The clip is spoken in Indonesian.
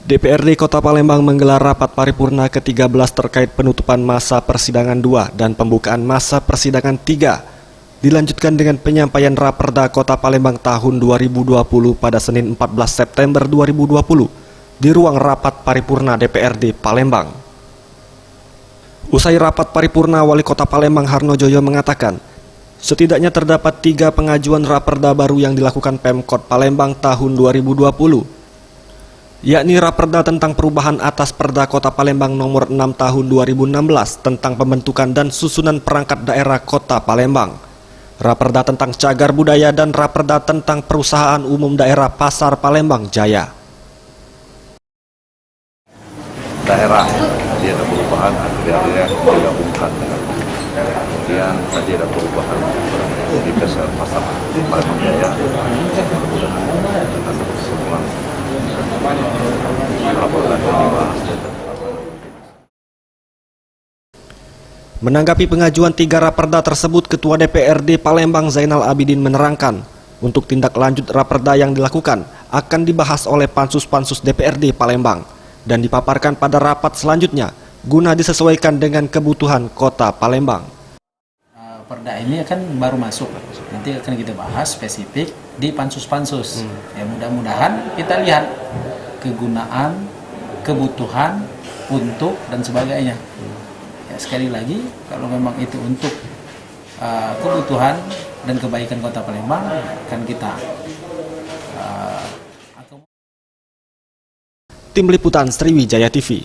DPRD Kota Palembang menggelar rapat paripurna ke-13 terkait penutupan masa persidangan 2 dan pembukaan masa persidangan 3. Dilanjutkan dengan penyampaian Raperda Kota Palembang tahun 2020 pada Senin 14 September 2020 di ruang rapat paripurna DPRD Palembang. Usai rapat paripurna, Wali Kota Palembang Harnojoyo mengatakan, setidaknya terdapat 3 pengajuan Raperda baru yang dilakukan Pemkot Palembang tahun 2020. Yakni Raperda tentang perubahan atas Perda Kota Palembang nomor 6 tahun 2016 tentang pembentukan dan susunan perangkat daerah Kota Palembang, Raperda tentang cagar budaya dan Raperda tentang perusahaan umum daerah Pasar Palembang Jaya. Daerah tadi ada perubahan akhirnya digabungkan dengan kemudian tadi ada perubahan di Pasar Palembang Jaya dengan semua Menanggapi pengajuan 3 Raperda tersebut, Ketua DPRD Palembang Zainal Abidin menerangkan, untuk tindak lanjut Raperda yang dilakukan akan dibahas oleh pansus-pansus DPRD Palembang dan dipaparkan pada rapat selanjutnya guna disesuaikan dengan kebutuhan Kota Palembang. Perda ini akan baru masuk, nanti akan kita bahas spesifik di pansus-pansus. Ya, mudah-mudahan kita lihat kegunaan, kebutuhan, untuk dan sebagainya. Ya, sekali lagi, kalau memang itu untuk kebutuhan dan kebaikan Kota Palembang, akan kita Tim Liputan Sriwijaya TV.